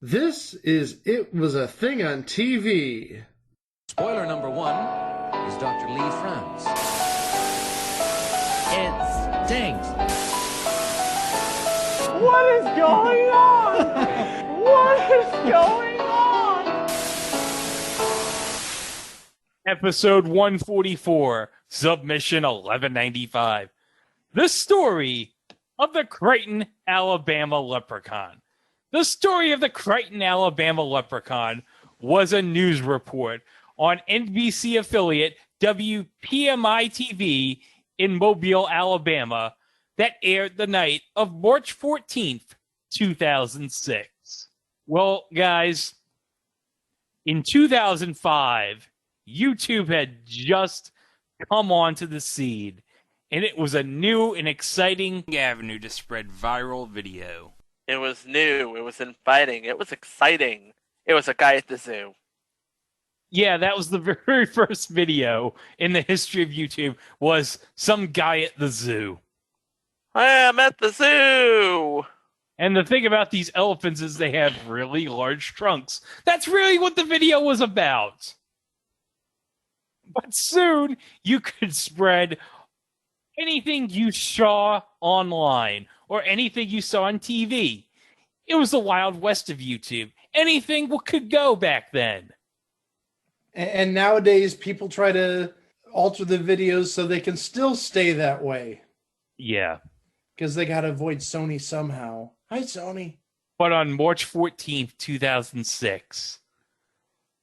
This is It Was a Thing on TV. Spoiler number one is Dr. Lee Franz. It stinks. What is going on? What is going on? Episode 144, Submission 1195. The story of the Creighton, Alabama Leprechaun. The story of the Creighton, Alabama Leprechaun was a news report on NBC affiliate WPMI-TV in Mobile, Alabama, that aired the night of March 14th, 2006. Well, guys, in 2005, YouTube had just come onto the scene, and it was a new and exciting avenue to spread viral video. It was new, it was inviting, it was exciting. It was a guy at the zoo. Yeah, that was the very first video in the history of YouTube, was some guy at the zoo. I am at the zoo! And the thing about these elephants is they have really large trunks. That's really what the video was about. But soon, you could spread anything you saw online or anything you saw on TV. It was the Wild West of YouTube. Anything could go back then. And nowadays, people try to alter the videos so they can still stay that way. Yeah. Because they got to avoid Sony somehow. Hi, Sony. But on March 14th, 2006,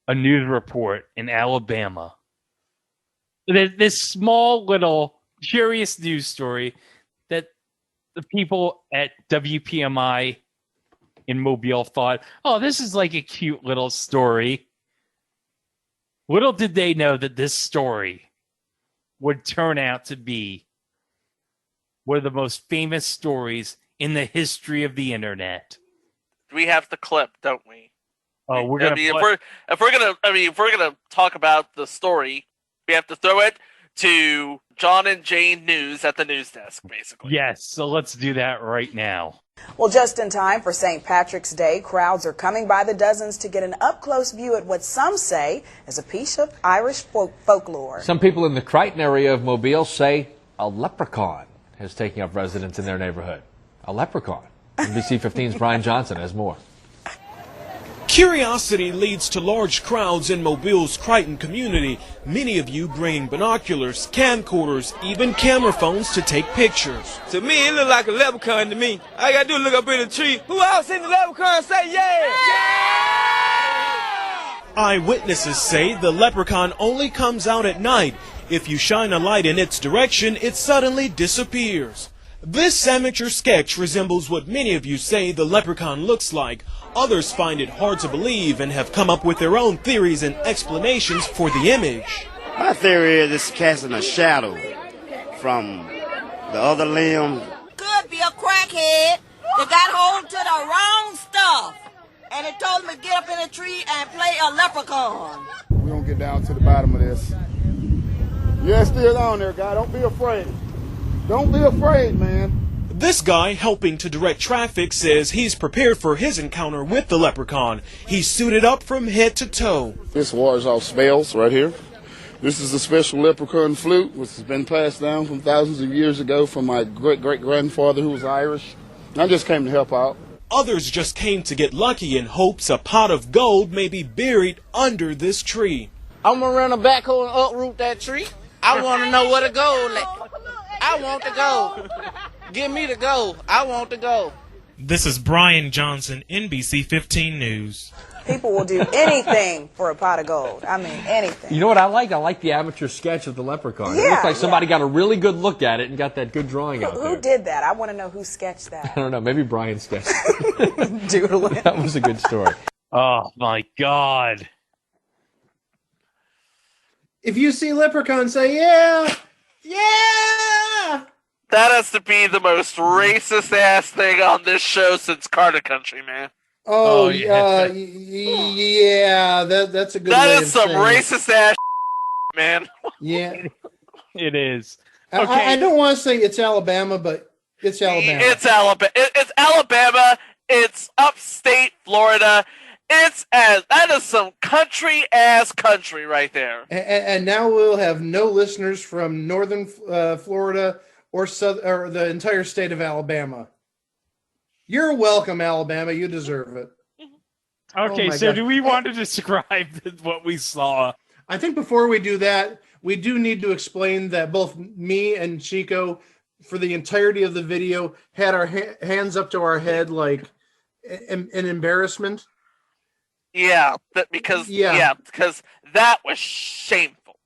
a news report in Alabama, this small little curious news story that the people at WPMI in Mobile thought, oh, this is like a cute little story. Little did they know that this story would turn out to be one of the most famous stories in the history of the internet. We have the clip, don't we? Oh, we're gonna. If we're gonna talk about the story, we have to throw it to John and Jane News at the news desk, basically. Yes, so let's do that right now. Well, just in time for St. Patrick's Day, crowds are coming by the dozens to get an up-close view at what some say is a piece of Irish folklore. Some people in the Crichton area of Mobile say a leprechaun is taking up residence in their neighborhood. A leprechaun. NBC 15's Brian Johnson has more. Curiosity leads to large crowds in Mobile's Creighton community, many of you bringing binoculars, camcorders, even camera phones to take pictures. To me, it look like a leprechaun to me. I gotta do is look up in the tree. Who else seen the leprechaun say yeah? Eyewitnesses say the leprechaun only comes out at night. If you shine a light in its direction, it suddenly disappears. This amateur sketch resembles what many of you say the leprechaun looks like. Others find it hard to believe and have come up with their own theories and explanations for the image. My theory is it's casting a shadow from the other limb. Could be a crackhead that got hold to the wrong stuff. And it told him to get up in a tree and play a leprechaun. We're going to get down to the bottom of this. Yeah, it's still on there, guy. Don't be afraid. Don't be afraid, man. This guy helping to direct traffic says he's prepared for his encounter with the leprechaun. He's suited up from head to toe. This wars off spells right here. This is a special leprechaun flute, which has been passed down from thousands of years ago from my great-great-grandfather who was Irish. I just came to help out. Others just came to get lucky in hopes a pot of gold may be buried under this tree. I'm gonna run a backhoe and uproot that tree. I want to know where the gold at. I want the gold. Give me the gold. I want the gold. This is Brian Johnson, NBC 15 News. People will do anything for a pot of gold. I mean, anything. You know what I like? I like the amateur sketch of the leprechaun. It looks like somebody got a really good look at it and got that good drawing out there. Who did that? I want to know who sketched that. I don't know. Maybe Brian sketched it. Doodling. That was a good story. Oh, my God. If you see Leprechaun, say, yeah! Yeah! That has to be the most racist-ass thing on this show since Carter Country, man. Oh, yeah. That's a good That way is some racist-ass man. Yeah. It is. Okay. I don't want to say it's Alabama, but it's Alabama. It's Alabama. It's Alabama, It's upstate Florida. That is some country ass country right there. And now we'll have no listeners from northern Florida or the entire state of Alabama. You're welcome, Alabama. You deserve it. Okay, so do we want to describe what we saw? I think before we do that, we do need to explain that both me and Chico, for the entirety of the video, had our hands up to our head like an embarrassment. Yeah, because that was shameful.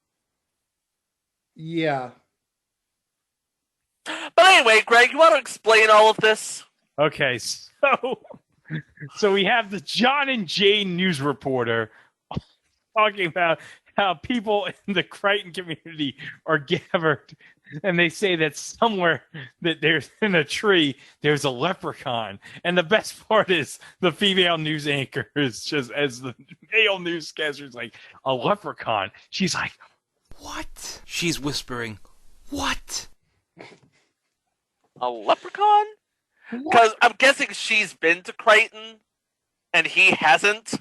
Yeah. But anyway, Greg, you want to explain all of this? Okay, so we have the John and Jane news reporter talking about how people in the Creighton community are gathered, and they say that somewhere that there's in a tree there's a leprechaun. And the best part is the female news anchor is just, as the male newscaster is like, a leprechaun. She's like, what? She's whispering, what? A leprechaun? Because I'm guessing she's been to Creighton and he hasn't.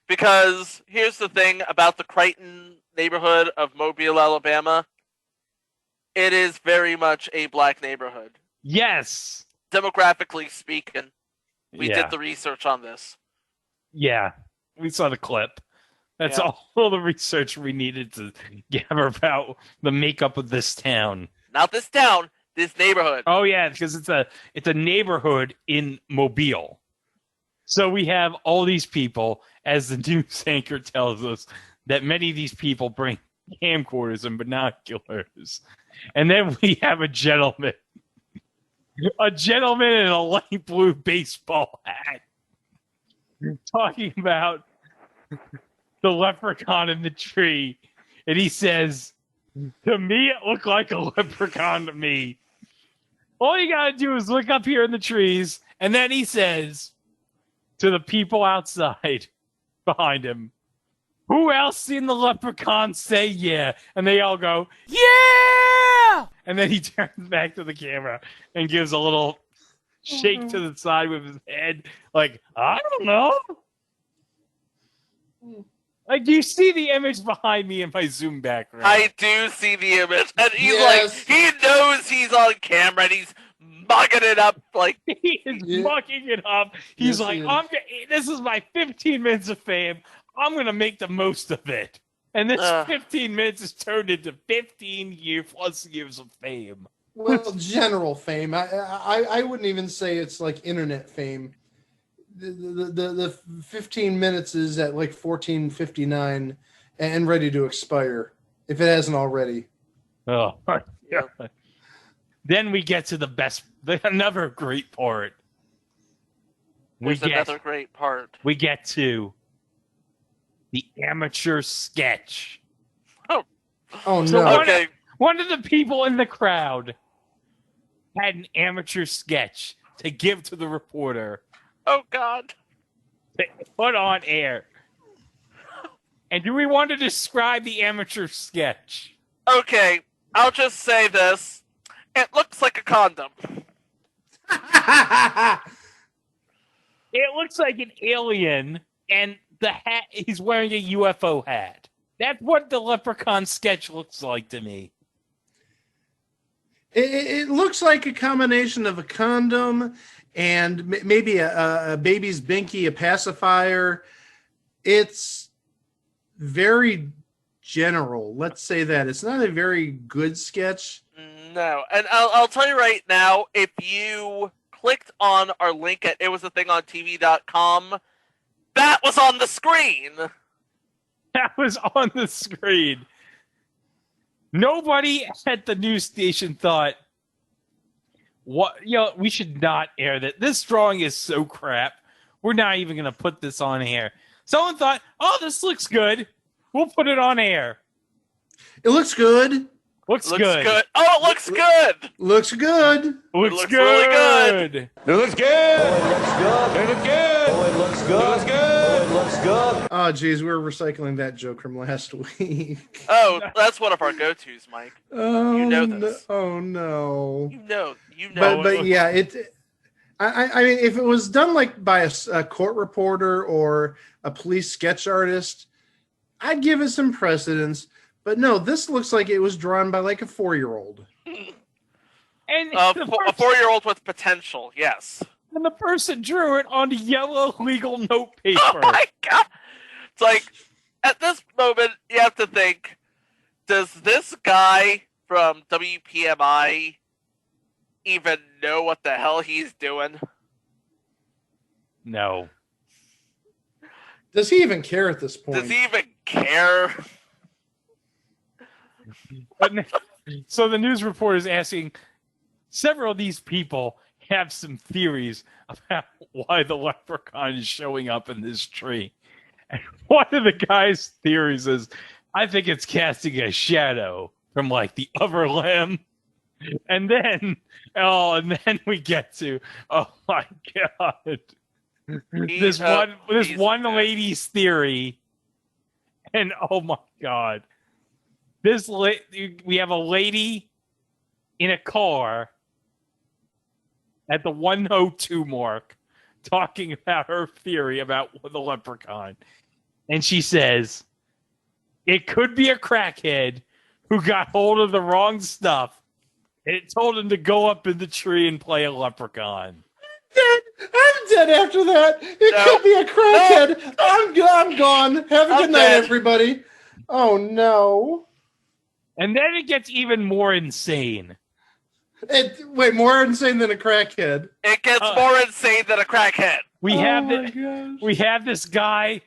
Because here's the thing about the Creighton neighborhood of Mobile, Alabama. It is very much a black neighborhood. Yes. Demographically speaking, we Yeah. did the research on this. Yeah, we saw the clip. That's Yeah. all the research we needed to gather about the makeup of this town. Not this town, this neighborhood. Oh yeah, because it's a neighborhood in Mobile. So we have all these people, as the news anchor tells us, that many of these people bring camcorders and binoculars. And then we have a gentleman in a light blue baseball hat talking about the leprechaun in the tree. And he says, to me, it looked like a leprechaun to me. All you gotta do is look up here in the trees. And then he says to the people outside behind him, who else seen the leprechaun? Say yeah. And they all go, yeah! And then he turns back to the camera and gives a little shake to the side with his head, like, I don't know. Like, do you see the image behind me in my Zoom background? I do see the image. And he's Yes. like, he knows he's on camera and he's mugging it up. Like, He is mucking it up. He's Yes, like, he is. this is my 15 minutes of fame. I'm going to make the most of it. And this 15 minutes is turned into 15 plus years of fame. Well, general fame. I wouldn't even say it's like internet fame. The 15 minutes is at like 14:59 and ready to expire if it hasn't already. Oh, yeah. Then we get to another great part. there's another great part. We get to the amateur sketch. Oh So no! Okay. One of the people in the crowd had an amateur sketch to give to the reporter Oh, God. to put on air. And do we want to describe the amateur sketch? Okay, I'll just say this. It looks like a condom. It looks like an alien, and the hat, he's wearing a UFO hat. That's what the Leprechaun sketch looks like to me. It looks like a combination of a condom and maybe a baby's binky, a pacifier. It's very general. Let's say that. It's not a very good sketch. No, and I'll tell you right now, if you clicked on our link at itwasathingontv.com, that was on the screen. That was on the screen. Nobody at the news station thought, we should not air that. This drawing is so crap. We're not even going to put this on air. Someone thought, oh, this looks good. We'll put it on air. It looks good. Looks good. Oh, it looks good. Looks good. Looks good. Really good. It looks good. Oh, it looks good. It looks good. Oh, it looks good. It looks good. It looks good. Oh, geez, we were recycling that joke from last week. Oh, that's one of our go-tos, Mike. Oh, You know no. this. Oh, no. You know. But yeah, I mean, if it was done like by a court reporter or a police sketch artist, I'd give it some precedence. But no, this looks like it was drawn by like a 4-year-old. And A 4-year-old with potential, yes. And the person drew it on yellow legal note paper. Oh my god! It's like, at this moment, you have to think, does this guy from WPMI even know what the hell he's doing? No. Does he even care at this point? Does he even care? So the news reporter is asking, several of these people have some theories about why the leprechaun is showing up in this tree. And one of the guy's theories is, I think it's casting a shadow from like the upper limb. And then we get to, oh my god, this one lady's theory, and oh my god, we have a lady in a car at the 102 mark talking about her theory about the leprechaun, and she says it could be a crackhead who got hold of the wrong stuff. It told him to go up in the tree and play a leprechaun. I'm dead after that. It could be a crackhead. I'm gone. Have a good night, everybody. Oh, no. And then it gets even more insane. Wait, more insane than a crackhead? It gets more insane than a crackhead. We have this guy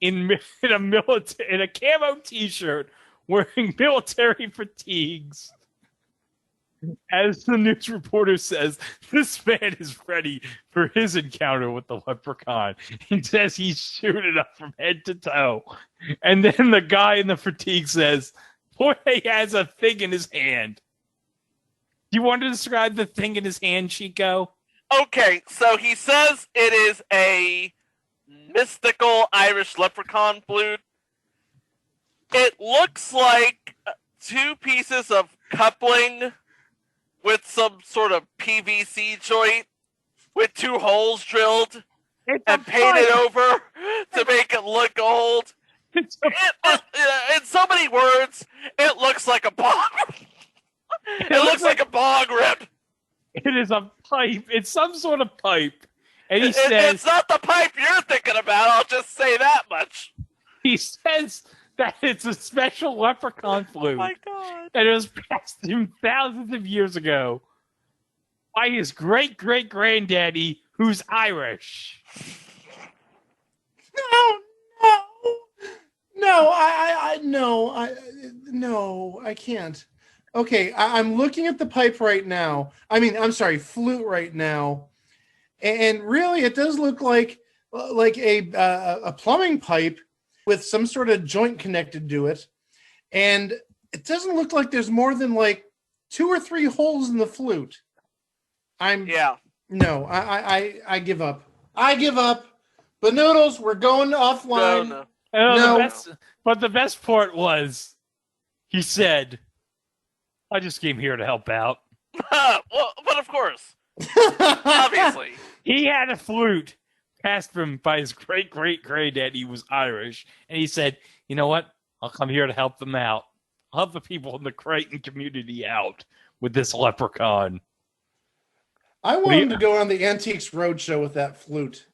in a camo t-shirt wearing military fatigues. As the news reporter says, this man is ready for his encounter with the leprechaun. He says he's shooting up from head to toe. And then the guy in the fatigue says, boy, he has a thing in his hand. Do you want to describe the thing in his hand, Chico? Okay, so he says it is a mystical Irish leprechaun flute. It looks like 2 pieces of coupling with some sort of PVC joint with 2 holes drilled and painted over to make it look old. In so many words, it looks like a bong. It looks like a bong rip. It is a pipe. It's some sort of pipe. And he says... It's not the pipe you're thinking about, I'll just say that much. He says that it's a special leprechaun flute. Oh my god. That it was passed to him thousands of years ago by his great-great-granddaddy, who's Irish. No, I can't. Okay, I'm looking at the pipe right now. Flute right now. And really, it does look like a plumbing pipe with some sort of joint connected to it. And it doesn't look like there's more than like 2 or 3 holes in the flute. I give up. I give up. But Noodles, we're going offline. No. But the best part was, he said, I just came here to help out. Well, but of course. Obviously. He had a flute passed from by his great-great-granddaddy who was Irish. And he said, you know what? I'll come here to help them out. I'll help the people in the Creighton community out with this leprechaun. I want him to go on the Antiques Roadshow with that flute.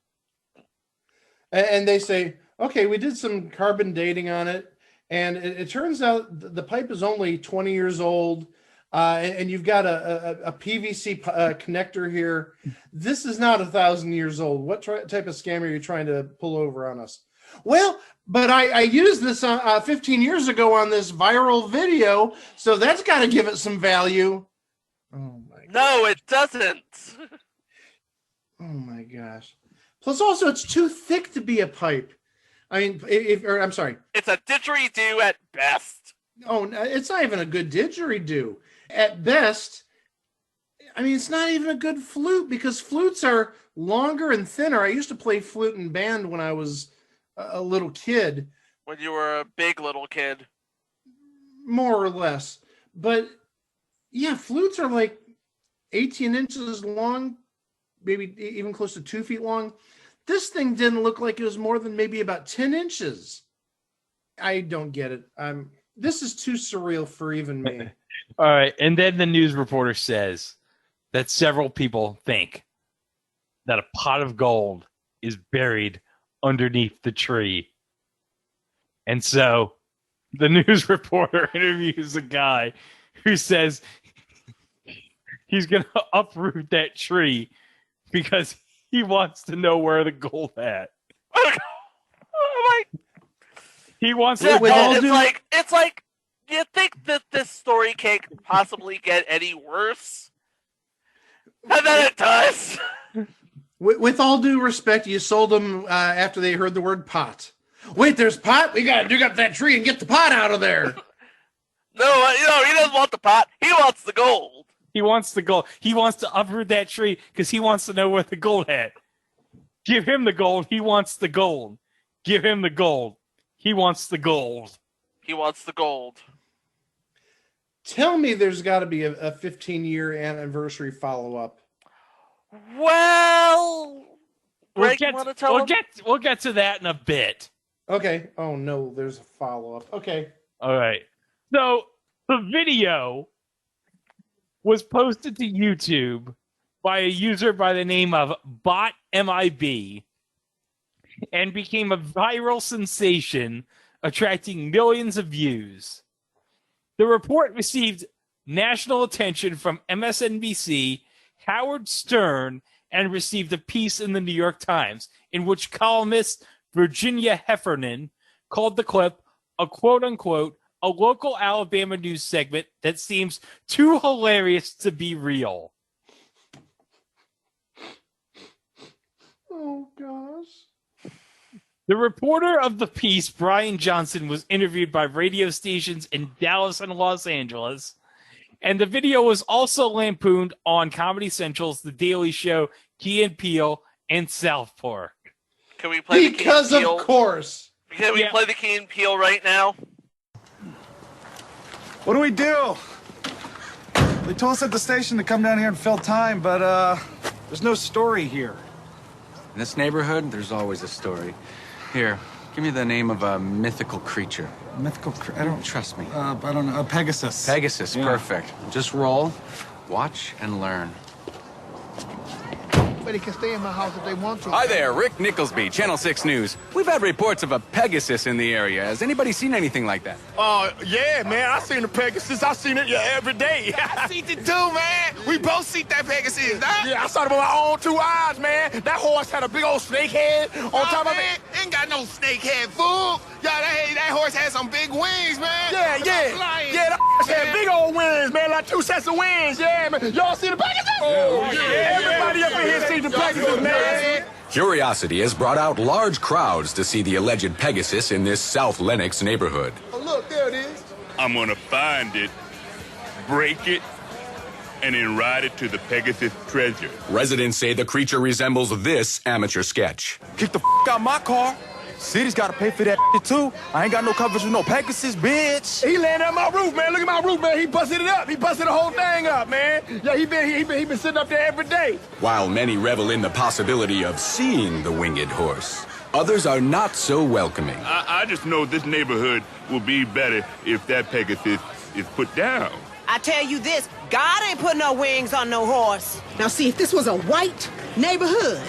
And they say, okay, we did some carbon dating on it. And it turns out the pipe is only 20 years old. And you've got a PVC connector here. This is not 1,000 years old. What type of scam are you trying to pull over on us? Well, but I used this 15 years ago on this viral video, so that's got to give it some value. Oh my God. No, it doesn't. Oh my gosh. Plus, also, it's too thick to be a pipe. I mean, I'm sorry. It's a didgeridoo at best. Oh, it's not even a good didgeridoo. At best, I mean, it's not even a good flute because flutes are longer and thinner. I used to play flute in band when I was a little kid. When you were a big little kid. More or less. But, yeah, flutes are like 18 inches long, maybe even close to 2 feet long. This thing didn't look like it was more than maybe about 10 inches. I don't get it. This is too surreal for even me. All right. And then the news reporter says that several people think that a pot of gold is buried underneath the tree. And so the news reporter interviews a guy who says he's going to uproot that tree because he wants to know where the gold at. He wants to. It's like, do you think that this story can't possibly get any worse? And then it does. With all due respect, you sold them after they heard the word pot. Wait, there's pot? We got to dig up that tree and get the pot out of there. No, he doesn't want the pot. He wants the gold. He wants the gold. He wants to uproot that tree because he wants to know where the gold at. Give him the gold. He wants the gold. Give him the gold. He wants the gold. He wants the gold. Tell me there's got to be a 15-year anniversary follow-up. Well, Greg, we'll get to that in a bit. Okay. Oh, no, there's a follow-up. Okay. All right. So the video was posted to YouTube by a user by the name of BotMIB and became a viral sensation, attracting millions of views. The report received national attention from MSNBC, Howard Stern, and received a piece in the New York Times in which columnist Virginia Heffernan called the clip a quote-unquote a local Alabama news segment that seems too hilarious to be real. Oh, gosh. The reporter of the piece, Brian Johnson, was interviewed by radio stations in Dallas and Los Angeles, and the video was also lampooned on Comedy Central's The Daily Show, Key and Peele, and South Park. Can we play the Key and Peele? Because of course. Can we play the Key and Peele right now? What do we do? They told us at the station to come down here and fill time, but there's no story here. In this neighborhood, there's always a story. Here, give me the name of a mythical creature. Mythical I don't... Trust me. I don't know. Pegasus. Pegasus, Yeah. perfect. Just roll, watch, and learn. They can stay in my house if they want to. Hi there, Rick Nicholsby, Channel 6 News. We've had reports of a Pegasus in the area. Has anybody seen anything like that? Yeah, man. I seen the Pegasus. I seen it every day. I seen it too, man. We both seen that Pegasus, huh? Yeah, I saw it with my own 2 eyes, man. That horse had a big old snake head on top of it. Ain't got no snake head, fool. Yeah, that horse had some big wings, man. Yeah. Yeah, that horse had big old wings, man. Like 2 sets of wings. Yeah, man. Y'all see the Pegasus? Oh, yeah. Everybody up in here see the Pegasus, man. Curiosity has brought out large crowds to see the alleged Pegasus in this South Lenox neighborhood. Oh, look, there it is. I'm gonna find it, break it, and then ride it to the Pegasus treasure. Residents say the creature resembles this amateur sketch. Kick the out my car. City's got to pay for that too. I ain't got no coverage with no Pegasus, bitch. He landed on my roof, man. Look at my roof, man. He busted it up. He busted the whole thing up, man. Yeah, he been sitting up there every day. While many revel in the possibility of seeing the winged horse, others are not so welcoming. I just know this neighborhood will be better if that Pegasus is put down. I tell you this, God ain't put no wings on no horse. Now see, if this was a white neighborhood,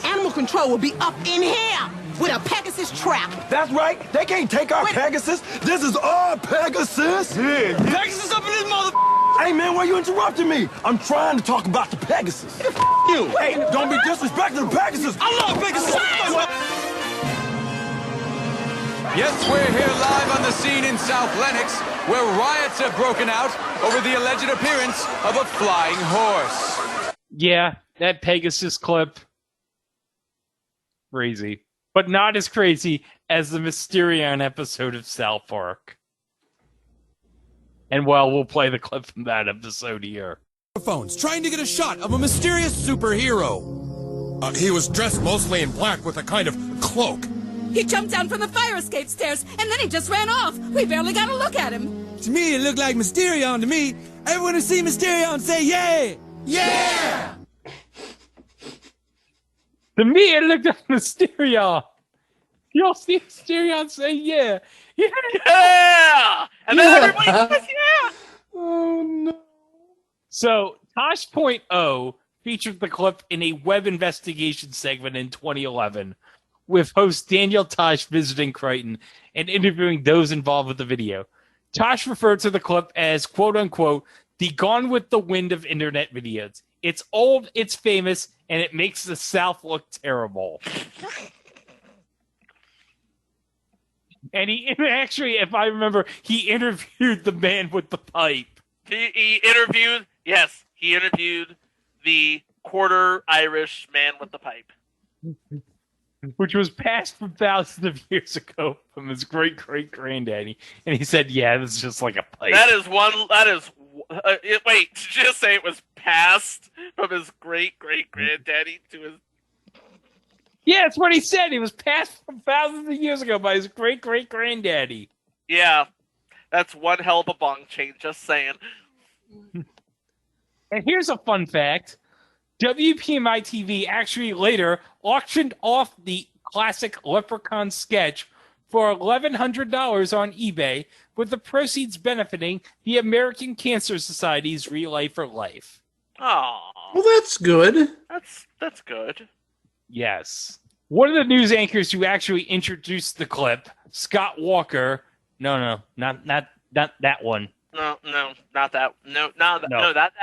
animal control would be up in here with a Pegasus trap. That's right. They can't take our Pegasus. This is our Pegasus. Yeah. Pegasus up in this mother... Hey, man, why you interrupting me? I'm trying to talk about the Pegasus. You. Hey, don't be disrespecting the Pegasus. I love Pegasus. Yes, we're here live on the scene in South Lenox, where riots have broken out over the alleged appearance of a flying horse. Yeah, that Pegasus clip. Crazy. But not as crazy as the Mysterion episode of South Park. And well, we'll play the clip from that episode here. Phones trying to get a shot of a mysterious superhero. He was dressed mostly in black with a kind of cloak. He jumped down from the fire escape stairs, and then he just ran off. We barely got a look at him. To me, it looked like Mysterion to me. Everyone who see Mysterion say, yeah! Yeah! To me, it looked like Mysterion. You all see Mysterion say, yeah. Yeah! And then everybody says, yeah! Oh, no. So, Tosh.0 featured the clip in a web investigation segment in 2011 with host Daniel Tosh visiting Creighton and interviewing those involved with the video. Tosh referred to the clip as, quote-unquote, the Gone with the Wind of internet videos. It's old, it's famous, and it makes the South look terrible. And he actually, if I remember, he interviewed the man with the pipe. He interviewed the quarter Irish man with the pipe. Which was passed from thousands of years ago from his great-great-granddaddy. And he said, yeah, this is just like a pipe. Wait, did you just say it was passed from his great-great-granddaddy to his... Yeah, that's what he said. He was passed from thousands of years ago by his great-great-granddaddy. Yeah, that's one hell of a bong chain, just saying. And here's a fun fact. WPMI TV actually later auctioned off the classic Leprechaun sketch for $1,100 on eBay, with the proceeds benefiting the American Cancer Society's Relay for Life. Oh, well, that's good. That's good. Yes. One of the news anchors who actually introduced the clip, Scott Walker. No, not that one. No, not that. No, that.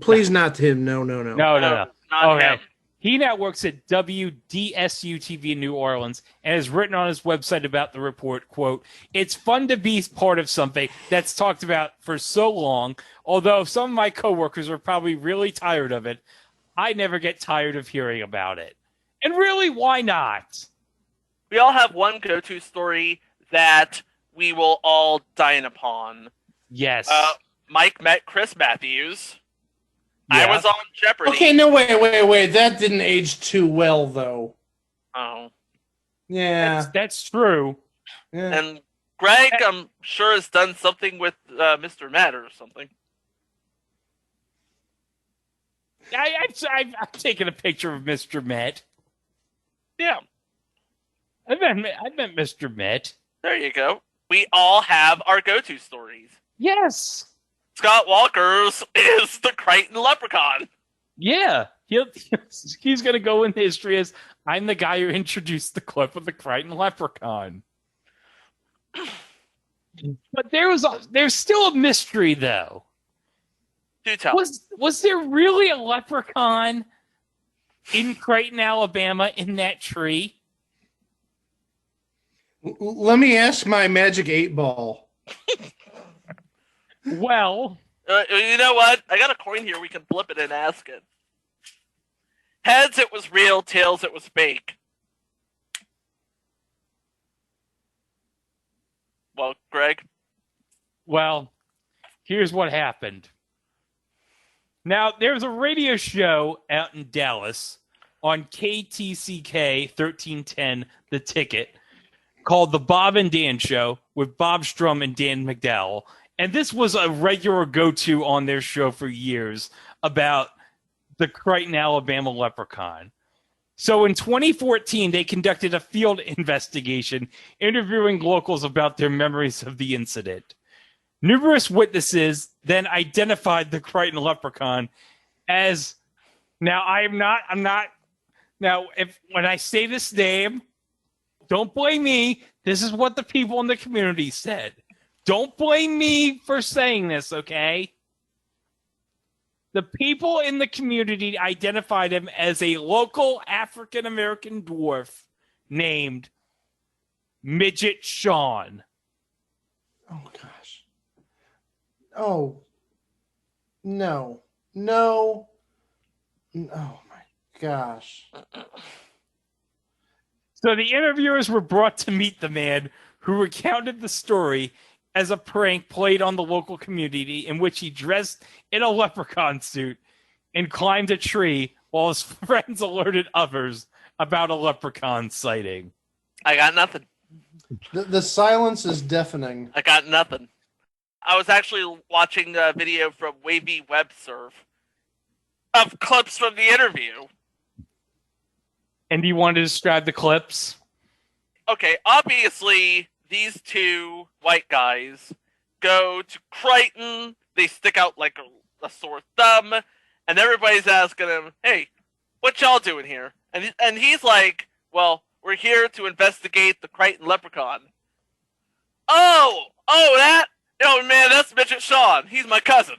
Please not him. No. No. Not Okay. him. He now works at WDSU TV in New Orleans and has written on his website about the report, quote, "It's fun to be part of something that's talked about for so long, although some of my coworkers are probably really tired of it. I never get tired of hearing about it." And really, why not? We all have one go-to story that we will all dine upon. Yes. Mike met Chris Matthews. Yeah. I was on Jeopardy. Okay, no, wait. That didn't age too well, though. Oh. Yeah. That's true. Yeah. And Greg, I'm sure, has done something with Mr. Matt or something. I've taken a picture of Mr. Met. Yeah. I met Mr. Met. There you go. We all have our go-to stories. Yes. Scott Walker's is the Creighton Leprechaun. Yeah. He's going to go in history as, I'm the guy who introduced the clip of the Creighton Leprechaun. But there's still a mystery, though. Do tell. Was there really a leprechaun in Creighton, Alabama, in that tree? Let me ask my magic 8-ball. Well, you know what? I got a coin here. We can flip it and ask it. Heads, it was real. Tails, it was fake. Well, Greg? Well, here's what happened. Now, there's a radio show out in Dallas on KTCK 1310, The Ticket, called The Bob and Dan Show with Bob Strum and Dan McDowell. And this was a regular go-to on their show for years about the Creighton, Alabama leprechaun. So in 2014, they conducted a field investigation, interviewing locals about their memories of the incident. Numerous witnesses then identified the Creighton leprechaun as, now I'm not, now when I say this name, don't blame me. This is what the people in the community said. Don't blame me for saying this, okay? The people in the community identified him as a local African-American dwarf named Midget Sean. Oh, gosh. Oh. No. Oh, my gosh. So the interviewers were brought to meet the man who recounted the story as a prank played on the local community, in which he dressed in a leprechaun suit and climbed a tree while his friends alerted others about a leprechaun sighting. I got nothing. The silence is deafening. I got nothing. I was actually watching a video from Wavy Web Surf of clips from the interview. And do you want to describe the clips? Okay, obviously, these two white guys go to Creighton. They stick out like a sore thumb, and everybody's asking him, "Hey, what y'all doing here?" And he's like, "Well, we're here to investigate the Creighton Leprechaun." Oh, that? Oh man, that's Midget Sean. He's my cousin.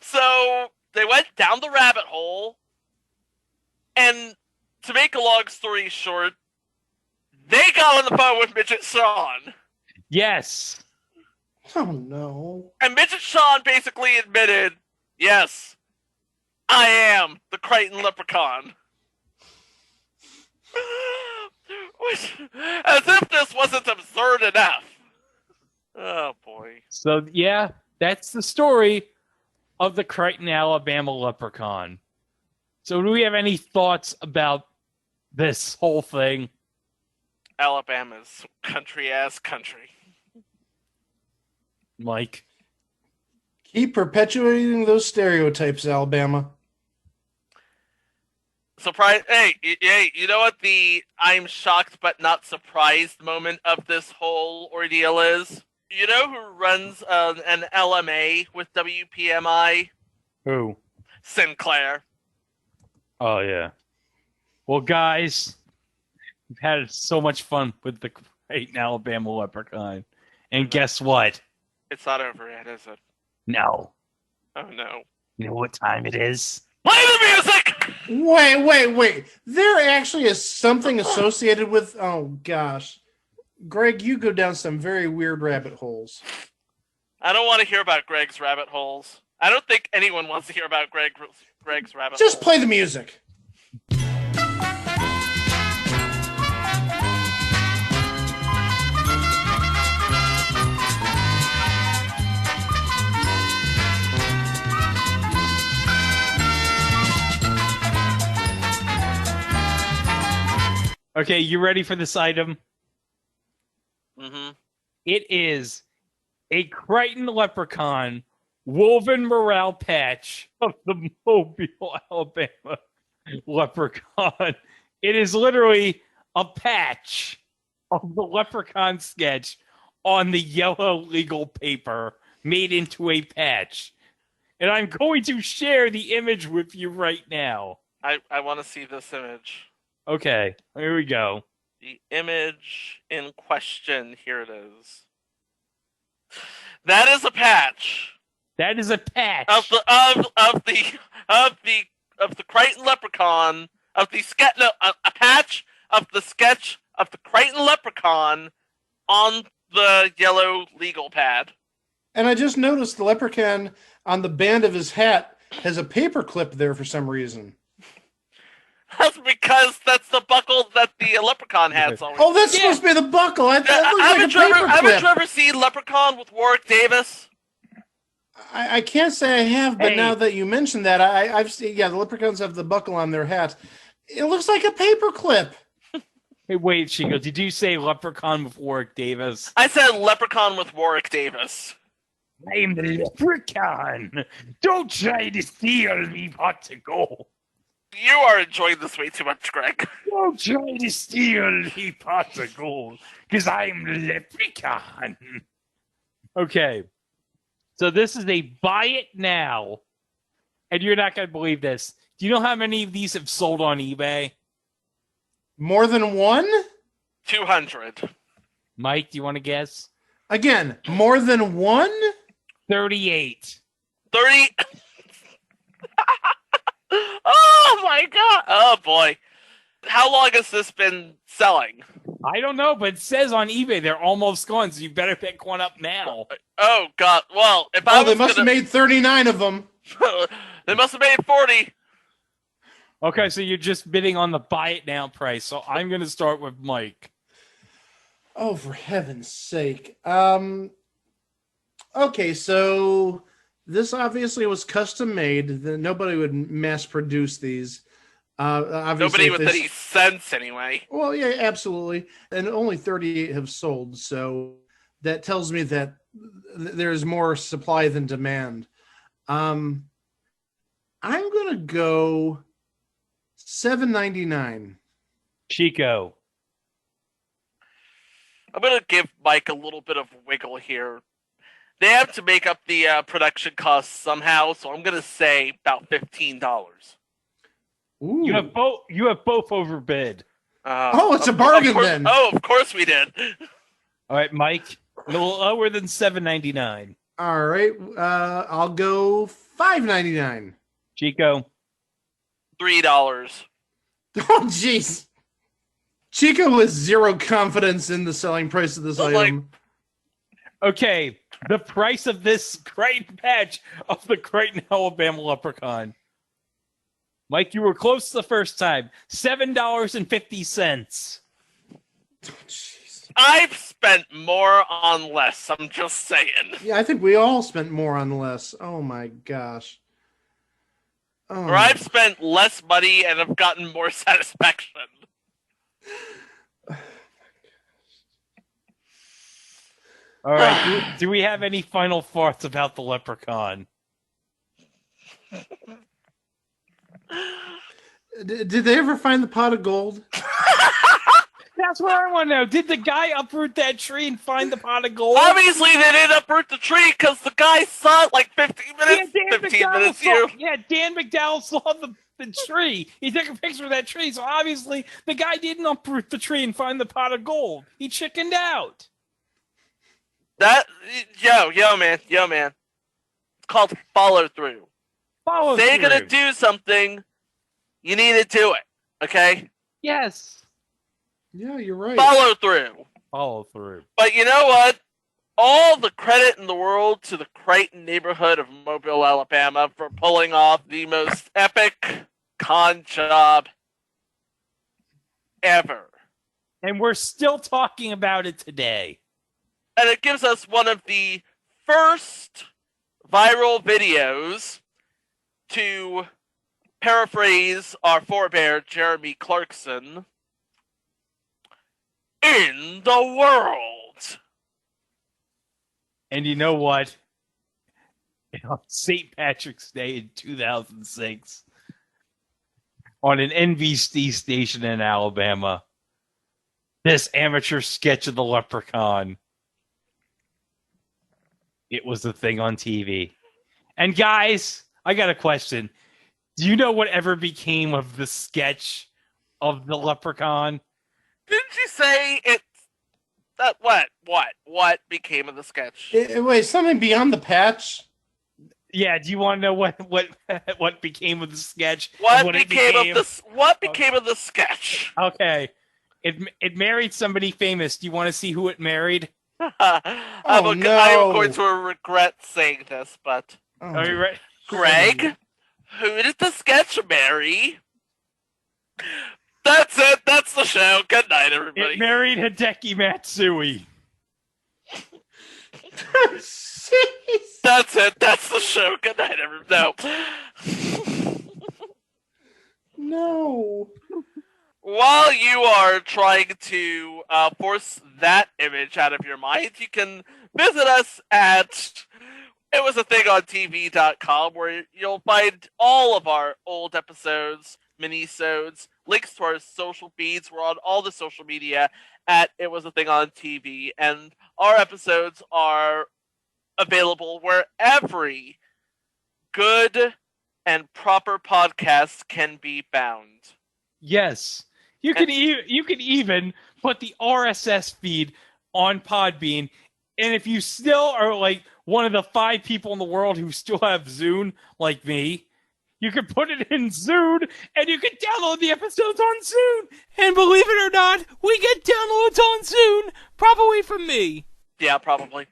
So they went down the rabbit hole, and to make a long story short, they got on the phone with Midget Sean. Yes. Oh no. And Midget Sean basically admitted, yes, I am the Creighton Leprechaun. As if this wasn't absurd enough. Oh boy. So yeah, that's the story of the Crichton, Alabama Leprechaun. So do we have any thoughts about this whole thing? Alabama's country-ass country. Mike? Keep perpetuating those stereotypes, Alabama. Surprise! Hey, you know what the I'm shocked but not surprised moment of this whole ordeal is? You know who runs an LMA with WPMI? Who? Sinclair. Oh, yeah. Well, guys, we've had so much fun with the Creighton, Alabama Leprechaun. And guess what? It's not over yet, is it? No. Oh, no. You know what time it is? Play the music! Wait. There actually is something associated with... Oh, gosh. Greg, you go down some very weird rabbit holes. I don't want to hear about Greg's rabbit holes. I don't think anyone wants to hear about Greg's rabbit holes. Just play the music. Okay, you ready for this item? Mm-hmm. It is a Creighton Leprechaun woven morale patch of the Mobile, Alabama Leprechaun. It is literally a patch of the Leprechaun sketch on the yellow legal paper made into a patch. And I'm going to share the image with you right now. I want to see this image. Okay, here we go. The image in question, here it is. That is a patch. That is a patch of the Creighton Leprechaun, of the sketch. No, a patch of the sketch of the Creighton Leprechaun on the yellow legal pad. And I just noticed the leprechaun on the band of his hat has a paper clip there for some reason. That's because that's the buckle that the leprechaun has always. Oh, that's supposed to be the buckle. Haven't you ever seen Leprechaun with Warwick Davis? I can't say I have, but now that you mentioned that, I've seen. Yeah, the leprechauns have the buckle on their hat. It looks like a paper clip. Hey, wait, Shingo, did you say Leprechaun with Warwick Davis? I said Leprechaun with Warwick Davis. I am the Leprechaun. Don't try to steal me pot to go. You are enjoying this way too much, Greg. Don't try to steal me pot of gold, because I'm the Leprechaun. Okay, so this is a buy it now, and you're not going to believe this. Do you know how many of these have sold on eBay? More than one? 200. Mike, do you want to guess? Again, more than one? 38. 30? Oh my god! Oh boy. How long has this been selling? I don't know, but it says on eBay they're almost gone, so you better pick one up now. Oh god. Well, if they must have made 39 of them. They must have made 40. Okay, so you're just bidding on the buy it now price. So I'm going to start with Mike. Oh, for heaven's sake. Okay, so this obviously was custom made. Nobody would mass produce these. Nobody with any sense, anyway. Well, yeah, absolutely. And only 38 have sold, so that tells me that there's more supply than demand. I'm gonna go $7.99. Chico. I'm going to give Mike a little bit of wiggle here. They have to make up the production costs somehow, so I'm going to say about $15. Ooh. You have both overbid. It's a bargain then. Oh, of course we did. All right, Mike. A little lower than $7.99. All right. I'll go $5.99. Chico. $3. Oh, jeez. Chico has zero confidence in the selling price of this item. Okay, the price of this Creighton patch of the Creighton, Alabama Leprechaun. Mike, you were close the first time. $7.50. I've spent more on less, I'm just saying. Yeah, I think we all spent more on less. Oh, my gosh. Oh. Or I've spent less money and have gotten more satisfaction. All right, do we have any final thoughts about the Leprechaun? Did they ever find the pot of gold? That's what I want to know. Did the guy uproot that tree and find the pot of gold? Obviously, they didn't uproot the tree because the guy saw it like 15 minutes. Yeah, 15 minutes here. Yeah, Dan McDowell saw the tree. He took a picture of that tree, so obviously the guy didn't uproot the tree and find the pot of gold. He chickened out. Yo, man. It's called follow through. Follow through. If they're gonna through. do something, you need to do it. Okay? Yes. Yeah, you're right. Follow through. Follow through. But you know what? All the credit in the world to the Creighton neighborhood of Mobile, Alabama for pulling off the most epic con job ever. And we're still talking about it today. And it gives us one of the first viral videos, to paraphrase our forebear, Jeremy Clarkson, in the world. And you know what? On St. Patrick's Day in 2006, on an NBC station in Alabama, this amateur sketch of the Leprechaun, it was the thing on TV. And guys, I got a question. Do you know whatever became of the sketch of the Leprechaun? Didn't you say it's that what became of the sketch? Wait, something beyond the patch? Yeah, do you want to know what became of the sketch? What became of the sketch? Okay. It married somebody famous. Do you want to see who it married? I'm going to regret saying this, but are you ready? Greg, who did the sketch marry? That's it. That's the show. Good night, everybody. It married Hideki Matsui. That's it. That's the show. Good night, everybody. No. While you are trying to force that image out of your mind, you can visit us at itwasathingontv.com, where you'll find all of our old episodes, minisodes, links to our social feeds. We're on all the social media at It Was a Thing on TV, and our episodes are available where every good and proper podcast can be found. Yes. You can even put the RSS feed on Podbean, and if you still are like one of the 5 people in the world who still have Zune, like me, you can put it in Zune, and you can download the episodes on Zune. And believe it or not, we get downloads on Zune, probably from me. Yeah, probably.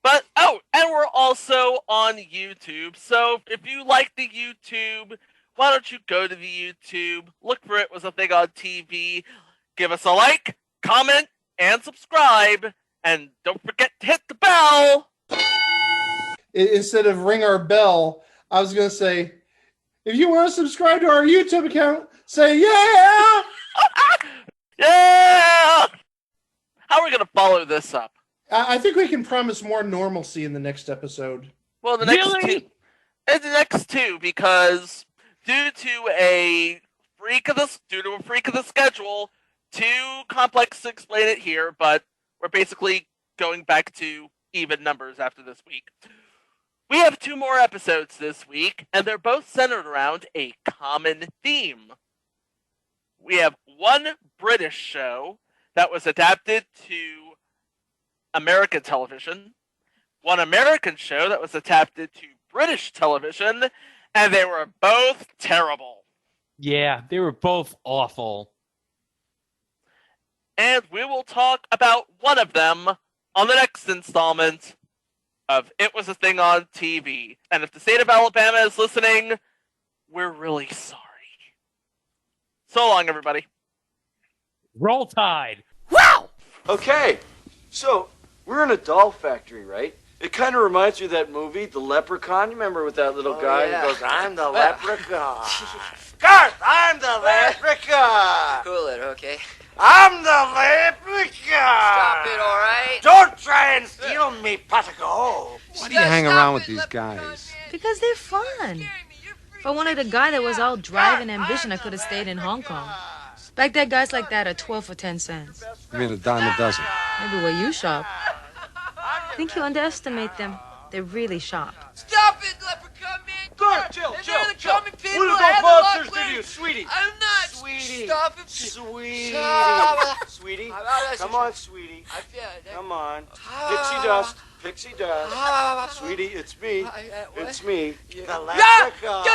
But, and we're also on YouTube. So if you like the YouTube, why don't you go to the YouTube, look for It Was a Thing on TV, give us a like, comment, and subscribe, and don't forget to hit the bell. Instead of ring our bell, I was going to say, if you want to subscribe to our YouTube account, say yeah! Yeah! How are we going to follow this up? I think we can promise more normalcy in the next episode. Well, the next two, because due to a freak of the schedule, too complex to explain it here, but we're basically going back to even numbers after this week. We have 2 more episodes this week, and they're both centered around a common theme. We have one British show that was adapted to American television, one American show that was adapted to British television, and they were both terrible. Yeah, they were both awful. And we will talk about one of them on the next installment of It Was a Thing on TV. And if the state of Alabama is listening, we're really sorry. So long, everybody. Roll Tide. Wow! Okay, so we're in a doll factory, right? It kind of reminds me of that movie, The Leprechaun. You remember with that little guy who goes, I'm the leprechaun. Garth, I'm the leprechaun. Cool it, okay? I'm the leprechaun. Stop it, all right? Don't try and steal me, pot of gold. Why do you hang around with these guys? Because they're fun. If I wanted a guy that was all drive and ambition, I could have stayed in Hong Kong. Back then, guys like that are 12 for 10 cents. I mean, a dime a dozen. Maybe where you shop. I think you underestimate them. They're really sharp. Stop it, Leprechaun man! Garth, chill. People Who have the monsters did you, sweetie? I'm not. Sweetie. Stop it. Sweetie. Stop. Sweetie. Come Come on, sweetie. Come on. Pixie dust. Pixie dust. Sweetie, it's me. It's me. The leprechaun.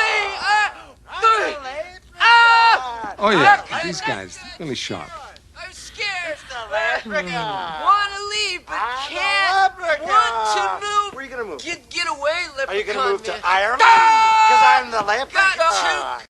Oh, yeah, these guys, really sharp. I'm scared. The leprechaun. Want to leave, but can't. Want to move. Where are you going to move? Get away, Leprechaun. Are you going to move man. to Ireland? Because I'm the leprechaun. Got to